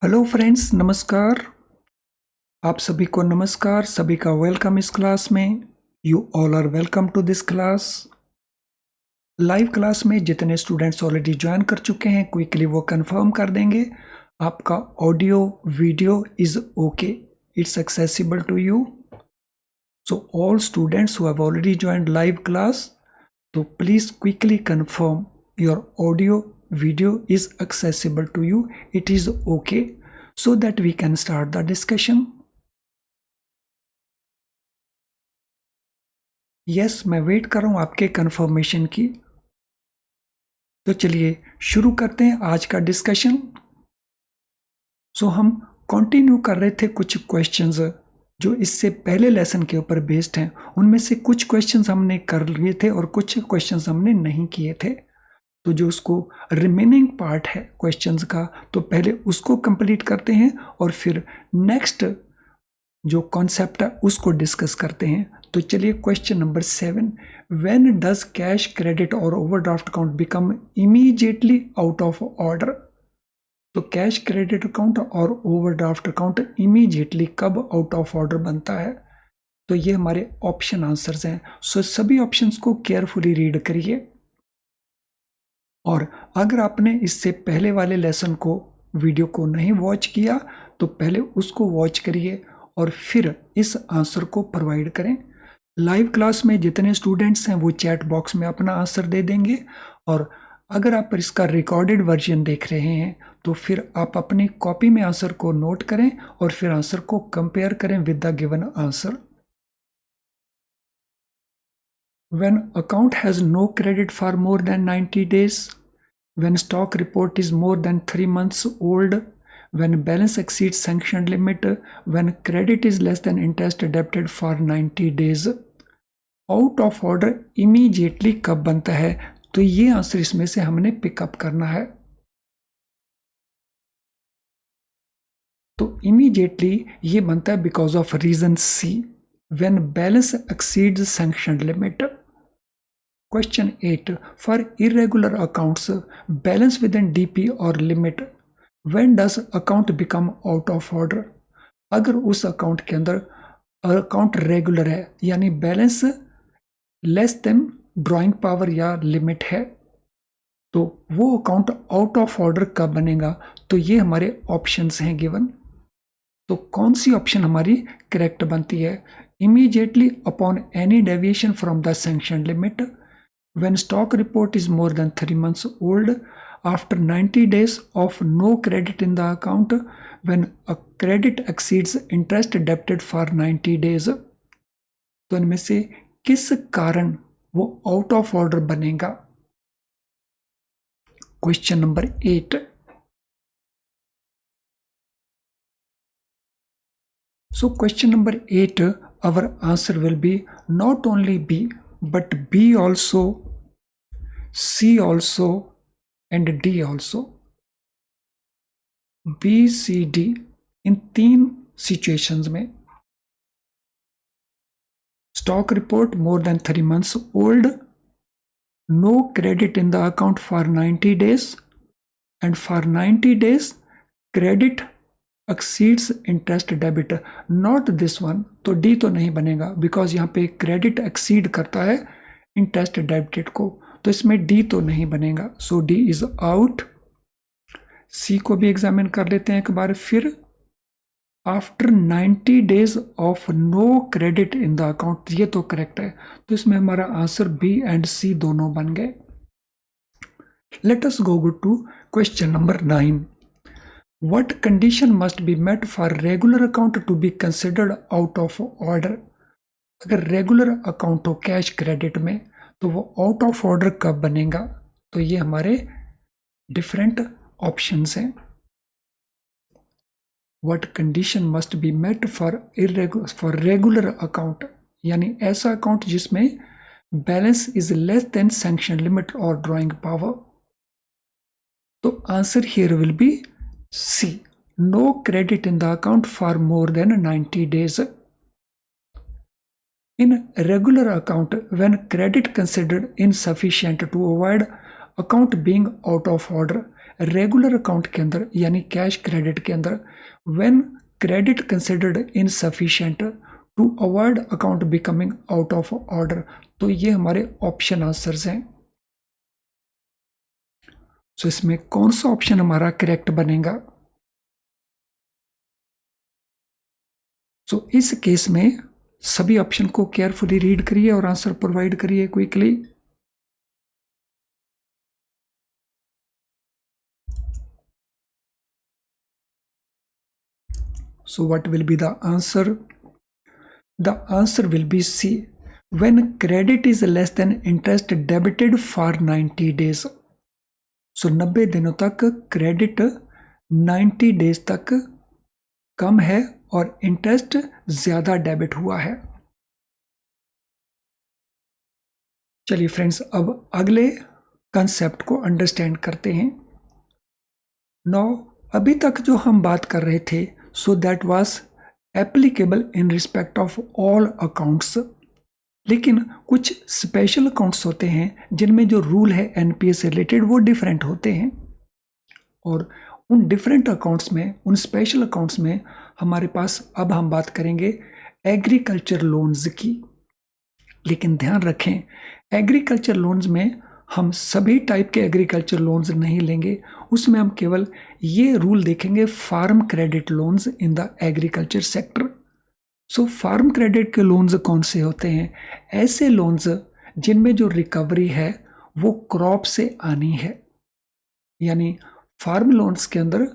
Hello friends, नमस्कार। आप सभी को नमस्कार, सभी का वेलकम इस क्लास में। You all are welcome to this class. Live class में जितने स्टूडेंट्स ऑलरेडी ज्वाइन कर चुके हैं, क्विकली वो कंफर्म कर देंगे आपका audio video is okay, it's accessible to you. So all students who have already joined live class, तो please quickly confirm your audio video is accessible to you, it is okay, so that we can start the discussion. yes, मैं wait कर रहा हूं आपके confirmation की। तो चलिए शुरू करते हैं आज का डिस्कशन। हम कंटिन्यू कर रहे थे कुछ क्वेश्चंस जो इससे पहले लेसन के ऊपर बेस्ड हैं। उनमें से कुछ क्वेश्चंस हमने कर लिए थे और कुछ क्वेश्चंस हमने नहीं किए थे। तो जो उसको रिमेनिंग पार्ट है क्वेश्चंस का, तो पहले उसको कंप्लीट करते हैं और फिर नेक्स्ट जो कॉन्सेप्ट है उसको डिस्कस करते हैं। तो चलिए question number 7, when does cash credit और overdraft account become immediately out of order. तो कैश क्रेडिट अकाउंट और ओवरड्राफ्ट अकाउंट इमीडिएटली कब आउट ऑफ ऑर्डर बनता है। तो ये हमारे ऑप्शन आंसर्स हैं। सभी ऑप्शंस को केयरफुली रीड करिए। और अगर आपने इससे पहले वाले लेसन को वीडियो को नहीं वॉच किया तो पहले उसको वॉच करिए और फिर इस आंसर को प्रोवाइड करें। लाइव क्लास में जितने स्टूडेंट्स हैं वो चैट बॉक्स में अपना आंसर दे देंगे, और अगर आप इसका रिकॉर्डेड वर्जन देख रहे हैं तो फिर आप अपनी कॉपी में आंसर को नोट करें और फिर आंसर को कंपेयर करें with the given answer. When account has no credit for more than 90 days, when stock report is more than 3 months old, when balance exceeds sanctioned limit, when credit is less than interest debited for 90 days, out of order immediately कब बनता है। तो ये answer इसमें से हमने pickup करना है। तो immediately ये बनता है because of reason C, when balance exceeds sanctioned limit. Question 8. For irregular accounts, balance within DP or limit, when does account become out of order? अगर उस अकाउंट के अंदर अकाउंट रेगुलर है यानी balance less than drawing power या limit है, तो वो अकाउंट आउट ऑफ ऑर्डर कब बनेगा। तो ये हमारे ऑप्शंस हैं गिवन। तो कौन सी ऑप्शन हमारी करेक्ट बनती है। Immediately upon any deviation from the sanction limit, when stock report is more than 3 months old, after 90 days of no credit in the account, when a credit exceeds interest debited for 90 days। तो इनमें से किस कारण वो out of order बनेगा। Question number 8। So question number 8, our answer will be not only B but B also, C also and D also। B, C, D in 3 situations में stock report more than 3 months old, no credit in the account for 90 days, and for 90 days credit exceeds interest debit, not this one. तो D तो नहीं बनेगा because यहाँ पे credit exceed करता है interest debited को, तो इसमें डी तो नहीं बनेगा। So D is out. C को भी एग्जामिन कर लेते हैं एक बार फिर। After 90 days of no credit in the account, ये तो करेक्ट है, तो इसमें हमारा आंसर बी एंड सी दोनों बन गए। Let us go to question number 9। What condition must be met for regular account to be considered out of order? अगर रेगुलर अकाउंट हो कैश क्रेडिट में तो वो आउट ऑफ ऑर्डर कब बनेगा। तो ये हमारे डिफरेंट ऑप्शंस हैं। What condition must be met for regular account, यानी ऐसा अकाउंट जिसमें balance is less than sanction limit और ड्राइंग पावर। तो answer here will be C, no credit in the account for more than 90 days। In regular account, when credit considered insufficient to avoid account being out of order, regular account के अंदर यानी cash credit के अंदर when credit considered insufficient to avoid account becoming out of order. तो ये हमारे option answers हैं। सो इसमें कौन सा ऑप्शन हमारा करेक्ट बनेगा? सो इस केस में सभी ऑप्शन को केयरफुली रीड करिए और आंसर प्रोवाइड करिए quickly. So what will be the answer? The answer will be C. When credit is less than interest debited for 90 days. So 90 दिनों तक क्रेडिट 90 डेज तक कम है और इंटरेस्ट ज्यादा डेबिट हुआ है। चलिए फ्रेंड्स, अब अगले कंसेप्ट को अंडरस्टैंड करते हैं। नाउ अभी तक जो हम बात कर रहे थे, so that was applicable in respect of all accounts. लेकिन कुछ स्पेशल अकाउंट्स होते हैं जिनमें जो रूल है एनपीए से रिलेटेड वो डिफरेंट होते हैं, और उन डिफरेंट अकाउंट्स में, उन स्पेशल अकाउंट्स में हमारे पास अब हम बात करेंगे एग्रीकल्चर लोन्स की। लेकिन ध्यान रखें, एग्रीकल्चर लोन्स में हम सभी टाइप के एग्रीकल्चर लोन्स नहीं लेंगे, उसमें हम केवल ये रूल देखेंगे farm credit loans in the agriculture sector. So farm credit के लोन्स कौन से होते हैं? ऐसे लोन्स जिनमें जो रिकवरी है वो क्रॉप से आनी है। यानी फार्म लोन्स के अंदर,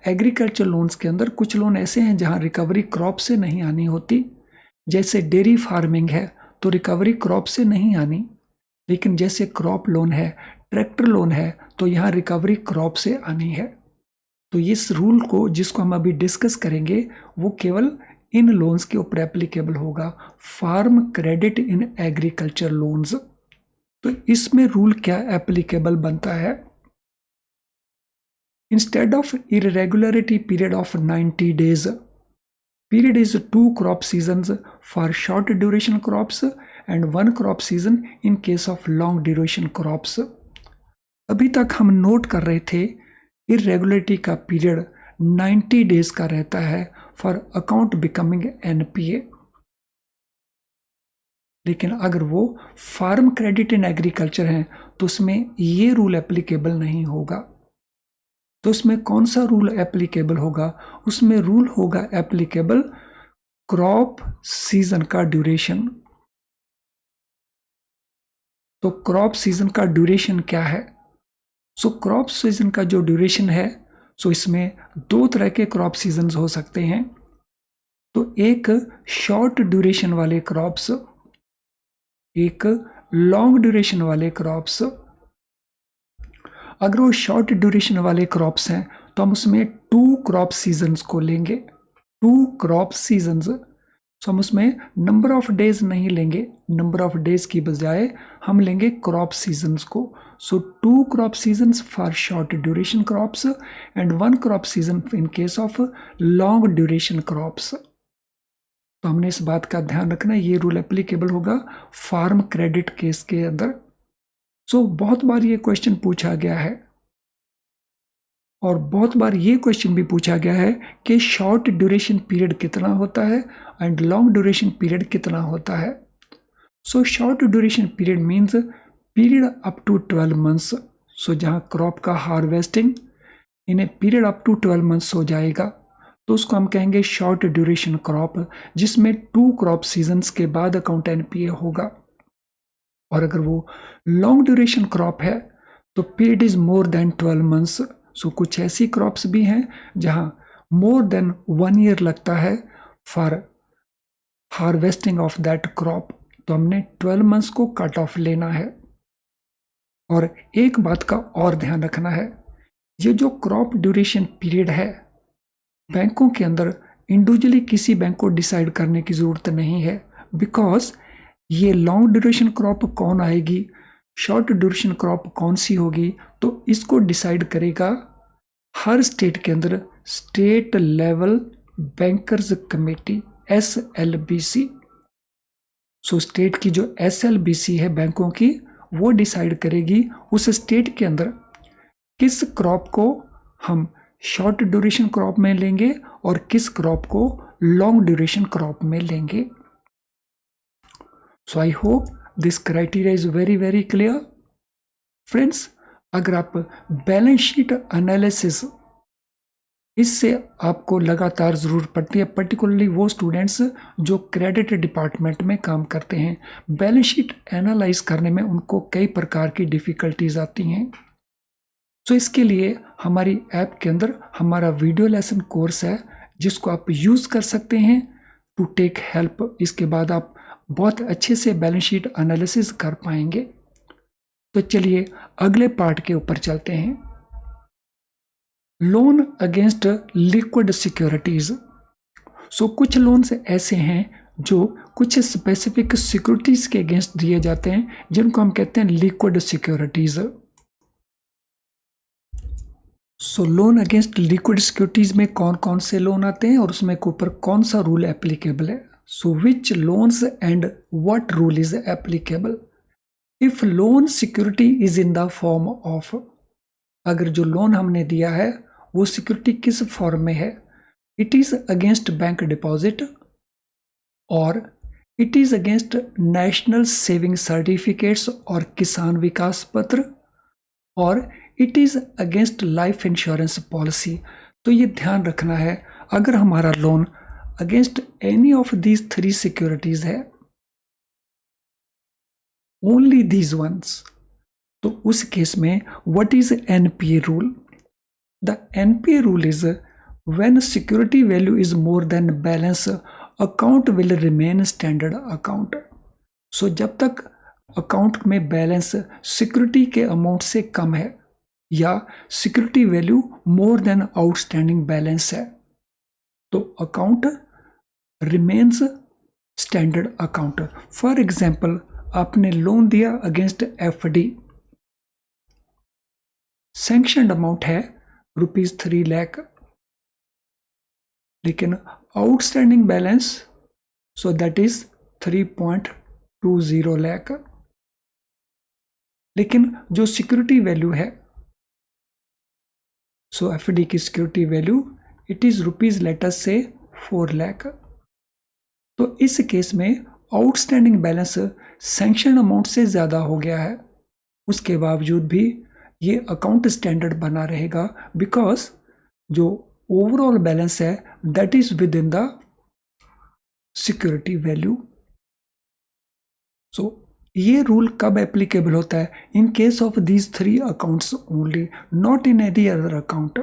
एग्रीकल्चर लोन्स के अंदर कुछ लोन ऐसे हैं जहां रिकवरी क्रॉप से नहीं आनी होती। जैसे डेयरी फार्मिंग है तो रिकवरी क्रॉप से नहीं आनी, लेकिन जैसे क्रॉप लोन है, ट्रैक्टर लोन है, तो यहाँ रिकवरी क्रॉप से आनी है। तो इस रूल को, जिसको हम अभी डिस्कस करेंगे, वो केवल इन लोन्स के ऊपर एप्लीकेबल होगा, farm credit in agriculture loans. तो इसमें रूल क्या एप्लीकेबल बनता है? Instead of irregularity period of 90 days, period is 2 crop seasons for short duration crops and 1 crop season in case of long duration crops। अभी तक हम note कर रहे थे इरेगुलरिटी का पीरियड 90 डेज का रहता है फॉर अकाउंट बिकमिंग एनपीए। लेकिन अगर वो फार्म क्रेडिट इन एग्रीकल्चर है तो उसमें ये रूल एप्लीकेबल नहीं होगा। तो उसमें कौन सा रूल एप्लीकेबल होगा? उसमें रूल होगा एप्लीकेबल क्रॉप सीजन का ड्यूरेशन। तो क्रॉप सीजन का ड्यूरेशन क्या है? सो क्रॉप सीजन का जो ड्यूरेशन है, सो इसमें 2 तरह के क्रॉप सीजन्स हो सकते हैं। तो एक शॉर्ट ड्यूरेशन वाले क्रॉप्स, एक लॉन्ग ड्यूरेशन वाले क्रॉप्स। अगर वो शॉर्ट ड्यूरेशन वाले क्रॉप्स हैं तो हम उसमें 2 क्रॉप सीजन्स को लेंगे, 2 क्रॉप सीजन्स। तो हम उसमें नंबर ऑफ डेज नहीं लेंगे, नंबर ऑफ डेज की बजाय हम लेंगे क्रॉप सीजन्स को। सो 2 crop seasons for short duration crops and 1 crop season in case of long duration crops. तो हमने इस बात का ध्यान रखना, ये रूल एप्लीकेबल होगा फार्म क्रेडिट केस के अंदर। सो बहुत बार ये क्वेश्चन पूछा गया है, और बहुत बार ये क्वेश्चन भी पूछा गया है कि शॉर्ट ड्यूरेशन पीरियड कितना होता है एंड लॉन्ग ड्यूरेशन पीरियड कितना होता है। So short duration period means period up to 12 months. So जहाँ क्रॉप का harvesting in a period up to 12 months हो जाएगा तो उसको हम कहेंगे शॉर्ट ड्यूरेशन क्रॉप, जिसमें 2 क्रॉप सीजन्स के बाद अकाउंट एनपीए होगा। और अगर वो लॉन्ग ड्यूरेशन क्रॉप है तो period is more than 12 months. So कुछ ऐसी क्रॉप्स भी हैं जहां मोर देन 1 ईयर लगता है for harvesting of that crop, तो हमने 12 मंथ्स को कट ऑफ लेना है। और एक बात का और ध्यान रखना है, ये जो क्रॉप ड्यूरेशन पीरियड है, बैंकों के अंदर इंडिविजुअली किसी बैंक को डिसाइड करने की ज़रूरत नहीं है, बिकॉज ये लॉन्ग ड्यूरेशन क्रॉप कौन आएगी, शॉर्ट ड्यूरेशन क्रॉप कौन सी होगी, तो इसको डिसाइड करेगा हर स्टेट के अंदर state level bankers committee, SLBC। सो स्टेट की जो SLBC है बैंकों की, वो डिसाइड करेगी उस स्टेट के अंदर किस क्रॉप को हम शॉर्ट ड्यूरेशन क्रॉप में लेंगे और किस क्रॉप को लॉन्ग ड्यूरेशन क्रॉप में लेंगे। So I hope this criteria is very very clear. Friends, अगर आप बैलेंस शीट एनालिसिस इससे आपको लगातार ज़रूरत पड़ती है, पर्टिकुलरली वो स्टूडेंट्स जो क्रेडिट डिपार्टमेंट में काम करते हैं, बैलेंस शीट एनालाइज करने में उनको कई प्रकार की डिफ़िकल्टीज आती हैं। तो इसके लिए हमारी ऐप के अंदर हमारा वीडियो लेसन कोर्स है जिसको आप यूज़ कर सकते हैं टू टेक हेल्प। इसके बाद आप बहुत अच्छे से बैलेंस शीट एनालिसिस कर पाएंगे। तो चलिए अगले पार्ट के ऊपर चलते हैं। Loan against liquid securities. So कुछ लोन्स ऐसे हैं जो कुछ स्पेसिफिक सिक्योरिटीज के अगेंस्ट दिए जाते हैं जिनको हम कहते हैं लिक्विड सिक्योरिटीज। सो लोन अगेंस्ट लिक्विड सिक्योरिटीज में कौन कौन से लोन आते हैं और उसमें के ऊपर कौन सा रूल एप्लीकेबल है। So which loans and what rule is applicable. If loan security is in the form of, अगर जो लोन हमने दिया है वो सिक्योरिटी किस फॉर्म में है, it is against bank deposit और it is against national saving certificates और किसान विकास पत्र और it is against life insurance policy. तो ये ध्यान रखना है, अगर हमारा loan against any of these 3 securities है, ओनली दीज वंस, तो उस केस में what is NPA rule. The NPA rule is when security value is more than balance account will remain standard account. सो जब तक अकाउंट में balance security के amount से कम है या security value more than outstanding balance है तो account remains standard account. For example, आपने लोन दिया अगेंस्ट एफडी, सैंक्शनड अमाउंट है ₹3 लाख, लेकिन outstanding balance so that is 3.20 lakh, लेकिन जो सिक्योरिटी वैल्यू है सो एफडी की security value it is rupees लेटर से 4 लाख। तो इस केस में आउटस्टैंडिंग बैलेंस सैंक्शन अमाउंट से ज़्यादा हो गया है, उसके बावजूद भी ये अकाउंट स्टैंडर्ड बना रहेगा बिकॉज जो ओवरऑल बैलेंस है that is within the security value. So ये रूल कब एप्लीकेबल होता है, in case of these 3 accounts only, not in any other account.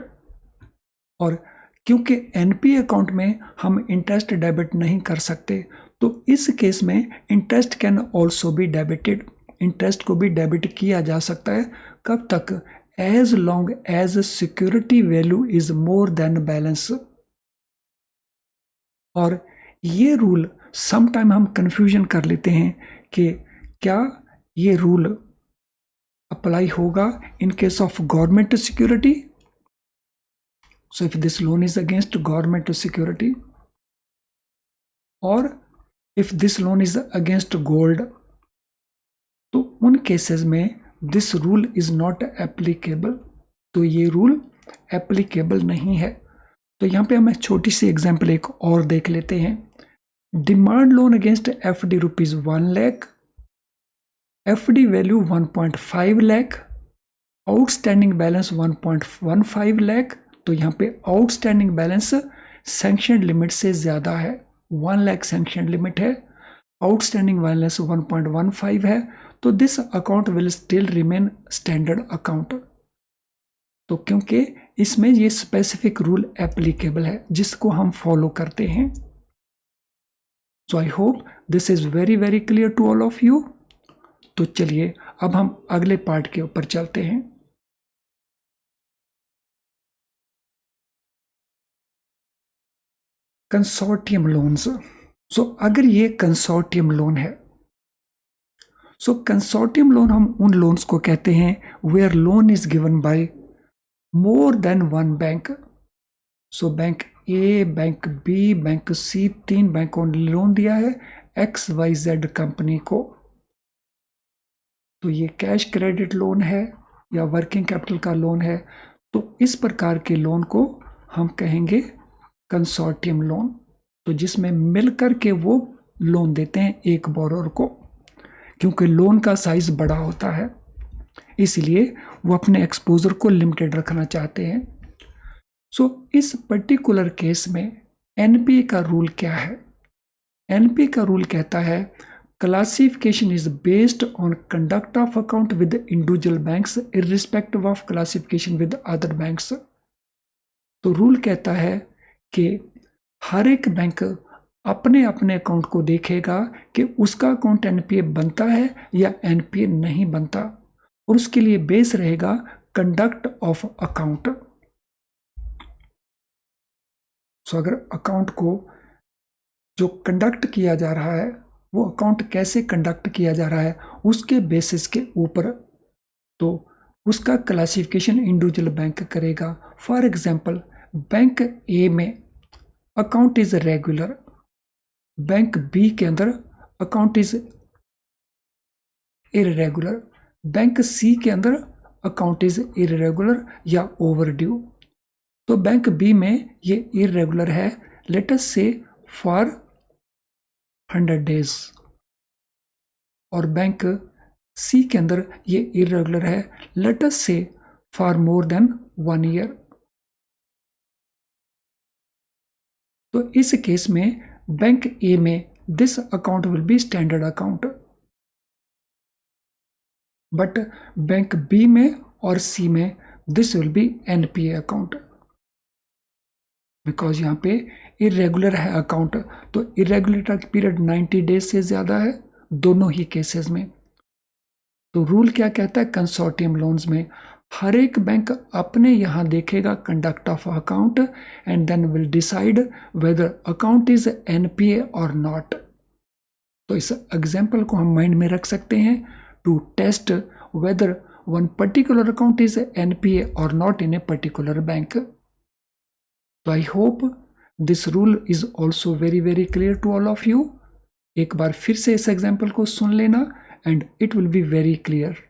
और क्योंकि एनपीए अकाउंट में हम इंटरेस्ट डेबिट नहीं कर सकते तो इस केस में interest can also be debited, interest को भी डेबिट किया जा सकता है। कब तक, as long as security value is more than balance. और ये रूल समटाइम हम कंफ्यूजन कर लेते हैं कि क्या ये रूल अप्लाई होगा इन case of government security. So if this loan is against government security or if this loan is against gold, तो उन केसेस में this rule is not applicable, तो ये रूल एप्लीकेबल नहीं है। तो यहाँ पे हम छोटी सी एग्जांपल एक और देख लेते हैं। Demand loan against FD ₹1 lakh, FD value 1.5 lakh, outstanding balance 1.15 lakh. तो यहाँ पे आउटस्टैंडिंग बैलेंस सैंक्शन लिमिट से ज़्यादा है, 1 लाख सैंक्शन लिमिट है, आउटस्टैंडिंग बैलेंस 1.15 है, तो this account will still remain standard account. तो क्योंकि इसमें ये स्पेसिफिक रूल एप्लीकेबल है जिसको हम फॉलो करते हैं। So I hope this is very very clear to all of you. तो चलिए अब हम अगले पार्ट के ऊपर चलते हैं। Consortium loans. सो अगर ये कंसोर्टियम लोन है, सो कंसोर्टियम लोन हम उन लोन्स को कहते हैं where loan is given by more than 1 bank. So bank A, bank B, bank C, 3 बैंकों ने लोन दिया है XYZ कंपनी को। तो ये कैश क्रेडिट लोन है या वर्किंग कैपिटल का लोन है, तो इस प्रकार के लोन को हम कहेंगे कंसोर्टियम लोन। तो जिसमें मिलकर के वो लोन देते हैं एक बोरोर को, क्योंकि लोन का साइज बड़ा होता है, इसलिए वो अपने एक्सपोजर को लिमिटेड रखना चाहते हैं। सो इस पर्टिकुलर केस में एनपीए का रूल क्या है? एनपीए का रूल कहता है classification is based on conduct of account with individual banks irrespective of classification with other banks. तो रूल कहता है कि हर एक बैंक अपने अपने अकाउंट को देखेगा कि उसका अकाउंट एनपीए बनता है या एनपीए नहीं बनता, और उसके लिए बेस रहेगा कंडक्ट ऑफ अकाउंट। सो अगर अकाउंट को जो कंडक्ट किया जा रहा है, वो अकाउंट कैसे कंडक्ट किया जा रहा है उसके बेसिस के ऊपर तो उसका क्लासिफिकेशन इंडिविजुअल बैंक करेगा। फॉर एग्जांपल, बैंक ए में account is regular, bank B के अंदर account is irregular, bank C के अंदर अकाउंट इज इरेगुलर या ओवरड्यू। तो बैंक बी में ये इरेगुलर है, let us say for 100 days, और बैंक सी के अंदर ये इरेगुलर है, let us say for more than 1 year. तो इस केस में बैंक ए में this account will be standard account, but bank B में और सी में this will be NPA account, because यहाँ पे इरेगुलर है अकाउंट, तो इरेगुलर पीरियड 90 डेज से ज्यादा है दोनों ही केसेस में। तो रूल क्या कहता है? कंसोर्टियम लोन्स में हर एक बैंक अपने यहाँ देखेगा conduct of account and then will decide whether account is NPA और नॉट। तो इस एग्जाम्पल को हम माइंड में रख सकते हैं to test whether one particular account is NPA और not in a particular bank. तो I hope this rule is also very very clear to all of you. एक बार फिर से इस एग्जाम्पल को सुन लेना and it will be very clear.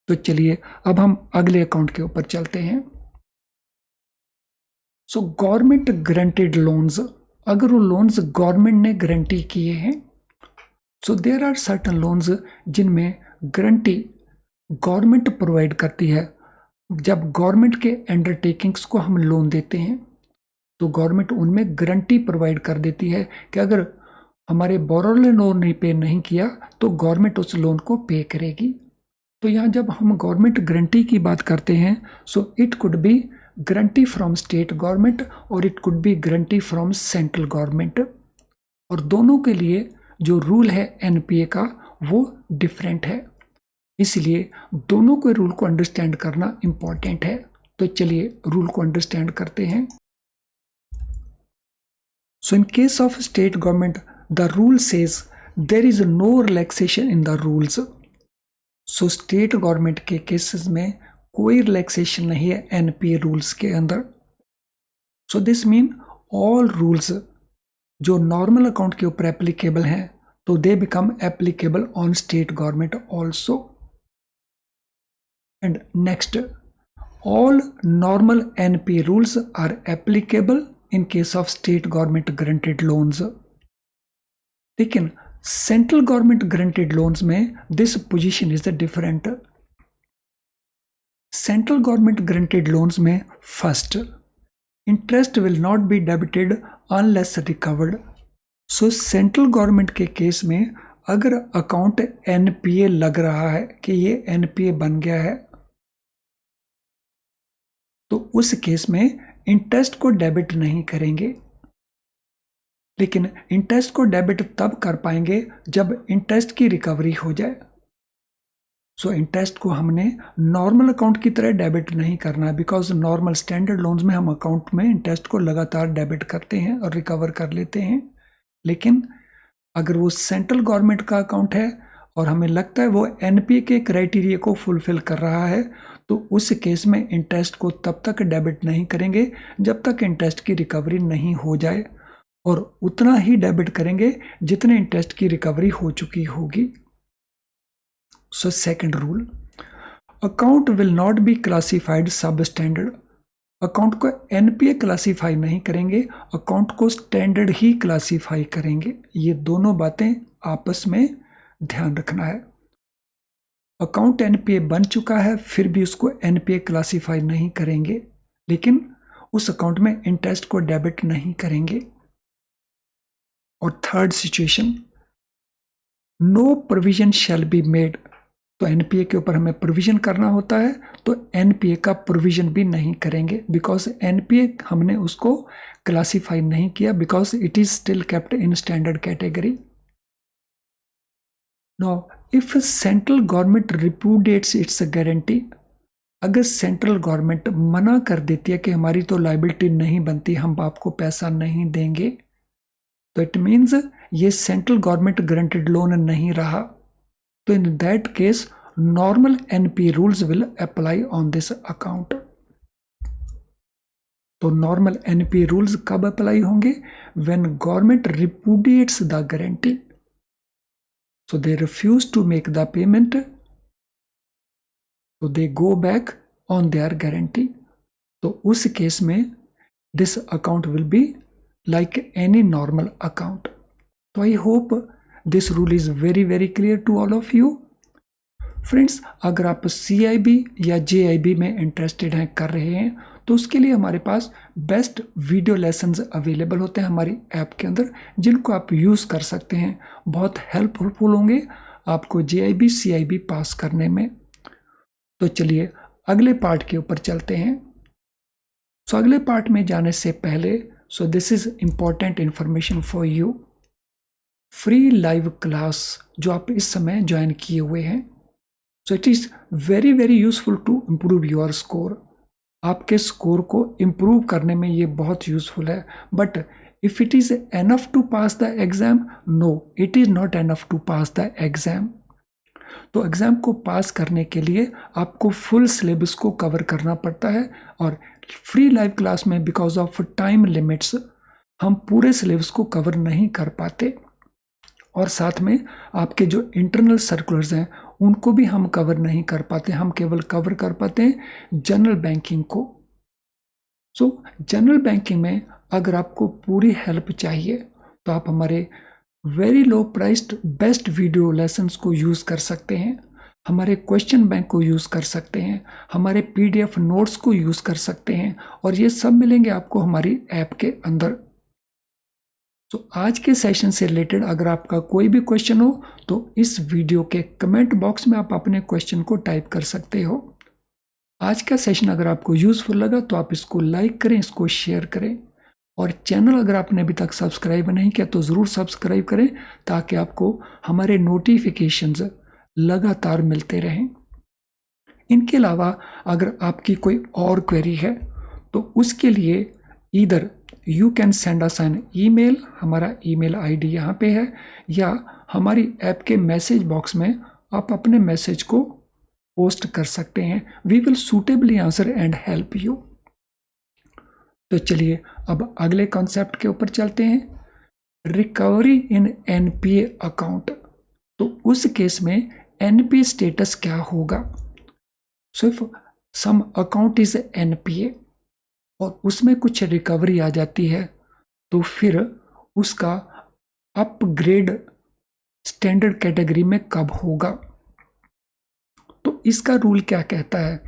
तो चलिए अब हम अगले अकाउंट के ऊपर चलते हैं। सो गवर्नमेंट गारंटेड लोन्स, अगर वो लोन्स गवर्नमेंट ने गारंटी किए हैं, so there are certain loans जिनमें गारंटी गवर्नमेंट प्रोवाइड करती है। जब गवर्नमेंट के अंडरटेकिंग्स को हम लोन देते हैं तो गवर्नमेंट उनमें गारंटी प्रोवाइड कर देती है कि अगर हमारे बोरोर ने लोन पे नहीं किया तो गवर्नमेंट उस लोन को पे करेगी। तो यहाँ जब हम गवर्नमेंट गारंटी की बात करते हैं, so it could be guarantee from state government और it could be guarantee from central government, और दोनों के लिए जो रूल है एनपीए का वो डिफरेंट है, इसलिए दोनों के रूल को अंडरस्टैंड करना इंपॉर्टेंट है। तो चलिए रूल को अंडरस्टैंड करते हैं। So in case of state government the rule says there is no relaxation in the rules. So state government के केसेस में कोई रिलैक्सेशन नहीं है एनपीए रूल्स के अंदर। So this mean all rules जो नॉर्मल अकाउंट के ऊपर एप्लीकेबल हैं तो they become applicable on state government also. And next, all normal NP rules are applicable in case of state government guaranteed loans। लेकिन central government guaranteed loans में this position is different. Central government guaranteed loans में first, interest will not be debited unless recovered. So central government के case में अगर account NPA लग रहा है कि ये एनपीए बन गया है तो उस केस में इंटरेस्ट को डेबिट नहीं करेंगे, लेकिन इंटरेस्ट को डेबिट तब कर पाएंगे जब इंटरेस्ट की रिकवरी हो जाए। सो इंटरेस्ट को हमने नॉर्मल अकाउंट की तरह डेबिट नहीं करना, बिकॉज नॉर्मल स्टैंडर्ड लोन्स में हम अकाउंट में इंटरेस्ट को लगातार डेबिट करते हैं और रिकवर कर लेते हैं। लेकिन अगर वो सेंट्रल गवर्नमेंट का अकाउंट है और हमें लगता है वो एनपीए के क्राइटेरिया को फुलफिल कर रहा है तो उस केस में इंटरेस्ट को तब तक डेबिट नहीं करेंगे जब तक इंटरेस्ट की रिकवरी नहीं हो जाए, और उतना ही डेबिट करेंगे जितने इंटरेस्ट की रिकवरी हो चुकी होगी। So second rule, account will not be classified सब स्टैंडर्ड, अकाउंट को एनपीए क्लासीफाई नहीं करेंगे, अकाउंट को स्टैंडर्ड ही क्लासीफाई करेंगे। ये दोनों बातें आपस में ध्यान रखना है। अकाउंट एनपीए बन चुका है फिर भी उसको एनपीए क्लासीफाई नहीं करेंगे, लेकिन उस अकाउंट में इंटरेस्ट को डेबिट नहीं करेंगे। और third situation, no provision shall be made, तो एनपीए के ऊपर हमें प्रोविजन करना होता है, तो एनपीए का प्रोविजन भी नहीं करेंगे, बिकॉज एनपीए हमने उसको क्लासीफाई नहीं किया, because it is still kept in standard category. No if central government repudiates its guarantee, अगर सेंट्रल गवर्नमेंट मना कर देती है कि हमारी तो लाइबिलिटी नहीं बनती, हम आपको पैसा नहीं देंगे, तो इट मीन्स ये सेंट्रल गवर्नमेंट गारंटेड लोन नहीं रहा। तो in that case normal NPA rules will apply on this account। तो नॉर्मल NPA रूल्स कब अप्लाई होंगे? when government repudiates the guarantee, so they refuse to make the payment, so they go back on their guarantee। तो उस case में this account will be like any normal account। तो I hope this rule is very very clear to all of you। Friends, अगर आप CIB या JIB में interested हैं, कर रहे हैं, तो उसके लिए हमारे पास बेस्ट वीडियो लेसन्स अवेलेबल होते हैं हमारी ऐप के अंदर, जिनको आप यूज़ कर सकते हैं। बहुत हेल्पफुल होंगे आपको JIB CIB पास करने में। तो चलिए अगले पार्ट के ऊपर चलते हैं। सो अगले पार्ट में जाने से पहले, so this is important information for you. Free live class जो आप इस समय ज्वाइन किए हुए हैं, so it is very very useful to improve your score. आपके स्कोर को इम्प्रूव करने में ये बहुत यूजफुल है। But if it is enough to pass the exam, no it is not enough to pass the exam. तो exam को pass करने के लिए आपको फुल सिलेबस को कवर करना पड़ता है, और फ्री लाइव क्लास में बिकॉज ऑफ टाइम लिमिट्स हम पूरे सिलेबस को कवर नहीं कर पाते, और साथ में आपके जो इंटरनल सर्कुलर्स हैं उनको भी हम कवर नहीं कर पाते। हम केवल कवर कर पाते हैं जनरल बैंकिंग को। सो जनरल बैंकिंग में अगर आपको पूरी हेल्प चाहिए तो आप हमारे very low priced best video lessons को यूज़ कर सकते हैं, हमारे क्वेश्चन बैंक को यूज़ कर सकते हैं, हमारे PDF नोट्स को यूज़ कर सकते हैं, और ये सब मिलेंगे आपको हमारी ऐप के अंदर। तो आज के सेशन से रिलेटेड अगर आपका कोई भी क्वेश्चन हो तो इस वीडियो के कमेंट बॉक्स में आप अपने क्वेश्चन को टाइप कर सकते हो। आज का सेशन अगर आपको यूजफुल लगा तो आप इसको लाइक करें, इसको शेयर करें, और चैनल अगर आपने अभी तक सब्सक्राइब नहीं किया तो ज़रूर सब्सक्राइब करें, ताकि आपको हमारे नोटिफिकेशंस लगातार मिलते रहें। इनके अलावा अगर आपकी कोई और क्वेरी है तो उसके लिए either you can send us an email, हमारा ईमेल ID यहाँ पे है, या हमारी ऐप के मैसेज बॉक्स में आप अपने मैसेज को पोस्ट कर सकते हैं। We will suitably answer and help you. तो चलिए अब अगले कॉन्सेप्ट के ऊपर चलते हैं, रिकवरी इन NPA अकाउंट। तो उस केस में NPA स्टेटस क्या होगा? So if some account is NPA और उसमें कुछ रिकवरी आ जाती है, तो फिर उसका अपग्रेड स्टैंडर्ड कैटेगरी में कब होगा? तो इसका रूल क्या कहता है?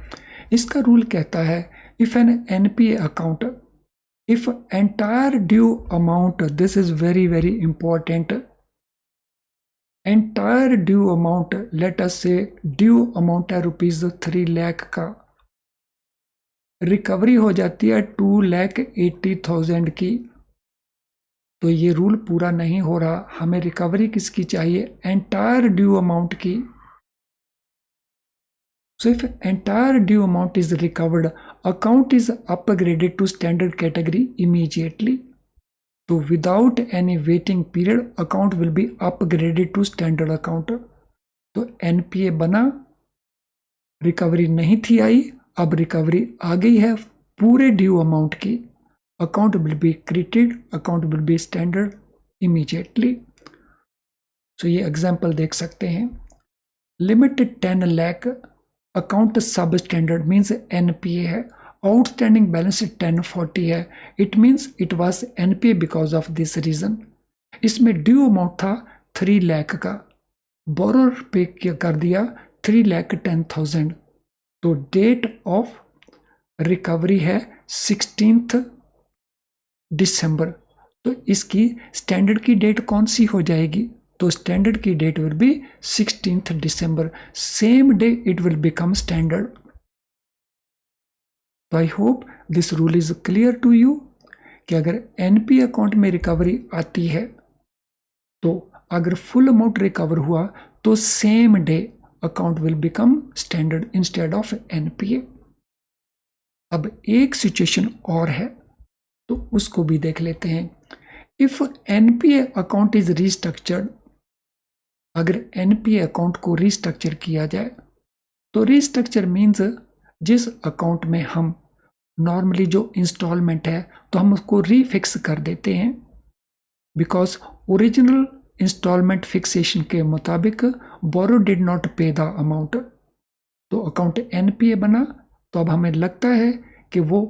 इसका रूल कहता है if an NPA account, if entire due amount, this is very very important, entire due amount, let us say due amount है ₹3 लाख का, रिकवरी हो जाती है 2,80,000 की, तो ये रूल पूरा नहीं हो रहा। हमें रिकवरी किसकी चाहिए? एंटायर ड्यू अमाउंट की। So if entire due amount is recovered, account is upgraded to standard category immediately. तो without any waiting period account will be upgraded to standard account. तो NPA बना, रिकवरी नहीं थी आई, अब रिकवरी आ गई है पूरे ड्यू अमाउंट की, account will be credited, account will be standard immediately. So ये एग्जांपल देख सकते हैं, limit 10 lakh, account substandard means NPA है, आउटस्टैंडिंग बैलेंस 1040 है, it means it was NPA because of this reason. इसमें ड्यू अमाउंट था 3 लाख का, बोरोर पे कर दिया 3,10,000, तो डेट ऑफ रिकवरी है 16 दिसंबर। तो इसकी स्टैंडर्ड की डेट कौन सी हो जाएगी? तो स्टैंडर्ड की date will be 16 December, same day it will become standard. तो I hope this rule is clear to you कि अगर एनपी अकाउंट में रिकवरी आती है तो अगर फुल अमाउंट रिकवर हुआ तो same day account will become standard instead of NPA. अब एक सिचुएशन और है तो उसको भी देख लेते हैं। If NPA account is restructured, अगर एनपीए अकाउंट को रिस्ट्रक्चर किया जाए तो रिस्ट्रक्चर मीन्स जिस अकाउंट में हम नॉर्मली जो इंस्टॉलमेंट है तो हम उसको रीफिक्स कर देते हैं, बिकॉज ओरिजिनल इंस्टॉलमेंट फिक्सेशन के मुताबिक बोरो डिड नॉट पे द अमाउंट, तो अकाउंट एनपीए बना, तो अब हमें लगता है कि वो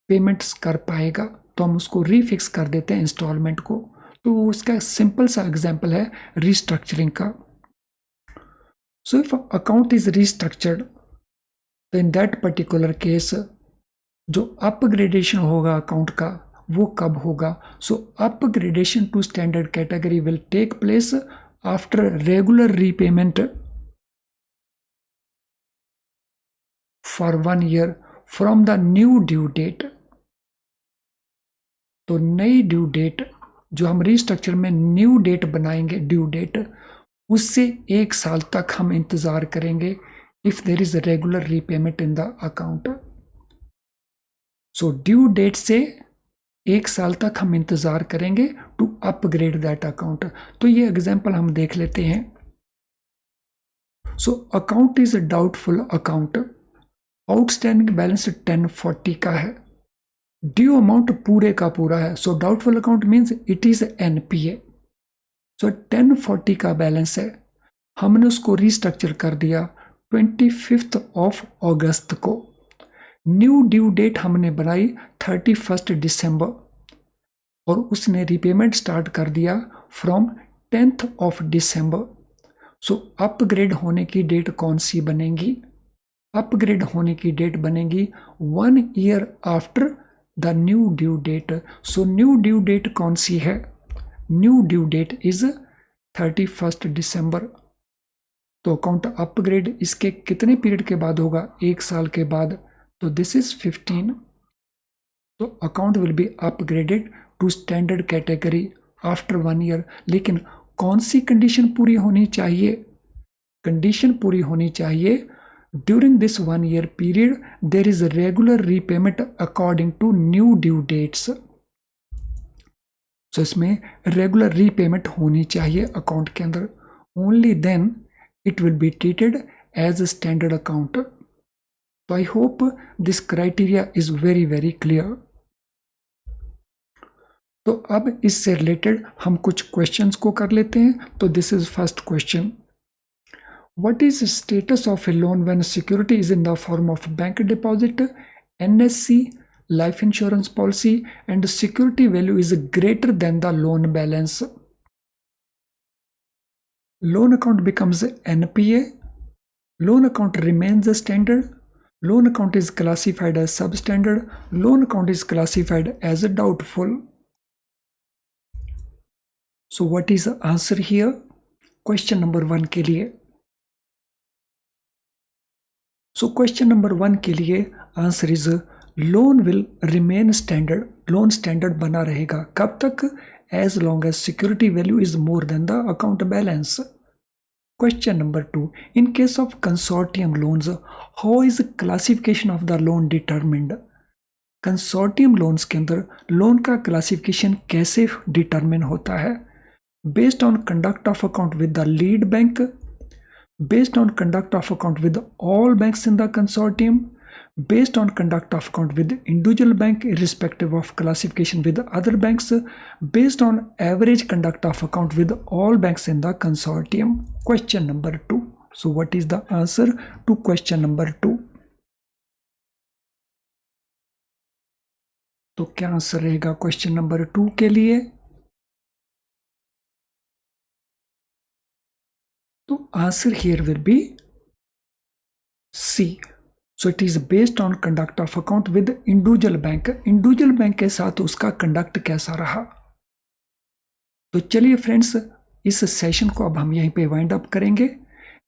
पेमेंट्स कर पाएगा, तो हम उसको रीफिक्स कर देते हैं इंस्टॉलमेंट को। तो उसका सिंपल सा एग्जांपल है रिस्ट्रक्चरिंग का। So if account is restructured, तो इन दैट पर्टिकुलर केस जो अपग्रेडेशन होगा अकाउंट का वो कब होगा? So upgradation to standard category will take place after regular repayment for 1 year from the new due date. तो नई ड्यू डेट जो हम रिस्ट्रक्चर में न्यू डेट बनाएंगे, ड्यू डेट, उससे 1 साल तक हम इंतजार करेंगे if there is regular repayment in the account. So due date से 1 साल तक हम इंतजार करेंगे टू अपग्रेड दैट अकाउंट। तो ये एग्जाम्पल हम देख लेते हैं। So account is doubtful account, outstanding balance 1040 का है, ड्यू अमाउंट पूरे का पूरा है, so doubtful account means it is NPA. So 1040 का बैलेंस है, हमने उसको रिस्ट्रक्चर कर दिया 25 अगस्त को, न्यू ड्यू डेट हमने बनाई 31 दिसंबर और उसने रीपेमेंट स्टार्ट कर दिया फ्रॉम 10 दिसंबर। सो अपग्रेड होने की डेट कौन सी बनेगी? अपग्रेड होने की डेट बनेगी 1 year after the new due date. So new due date कौन सी है? New due date is 31 December. तो अकाउंट अपग्रेड इसके कितने पीरियड के बाद होगा? 1 साल के बाद, तो दिस इज 15। तो account will be upgraded to standard category after 1 year. लेकिन कौन सी कंडीशन पूरी होनी चाहिए? कंडीशन पूरी होनी चाहिए during this 1 year period there is regular repayment according to new due dates. So इसमें रेगुलर रीपेमेंट होनी चाहिए अकाउंट के अंदर, only then it will be treated as a standard account. तो I hope this criteria is very very clear. तो अब इससे related हम कुछ क्वेश्चंस को कर लेते हैं। तो this is first question, what is status of A loan when security is in the form of bank deposit, NSC, life insurance policy and security value is greater than the loan balance? Loan account becomes NPA, loan account remains a standard, loan account is classified as substandard, loan account is classified as a doubtful. So what is the answer here? Question number 1 के लिए, so question number 1 के लिए answer is loan will remain standard, loan standard बना रहेगा कब तक? As long as security value is more than the account balance. Question number 2, in case of consortium loans, how is classification of the loan determined? Consortium loans के अंदर loan का classification कैसे determine होता है? Based on conduct of account with the lead bank, based on conduct of account with all banks in the consortium, based on conduct of account with individual bank irrespective of classification with other banks, based on average conduct of account with all banks in the consortium. Question number 2, So what is the answer to question number 2? तो क्या answer रहेगा question number 2 के लिए? तो answer here will be C. So it is based on conduct of account with individual bank. Individual bank के साथ उसका conduct कैसा रहा? तो चलिए फ्रेंड्स, इस सेशन को अब हम यहीं पे वाइंड अप करेंगे।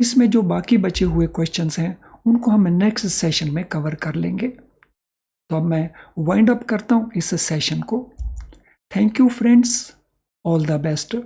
इसमें जो बाकी बचे हुए क्वेश्चंस हैं उनको हम नेक्स्ट सेशन में कवर कर लेंगे। तो अब मैं वाइंड अप करता हूँ इस सेशन को। Thank you friends, all the best.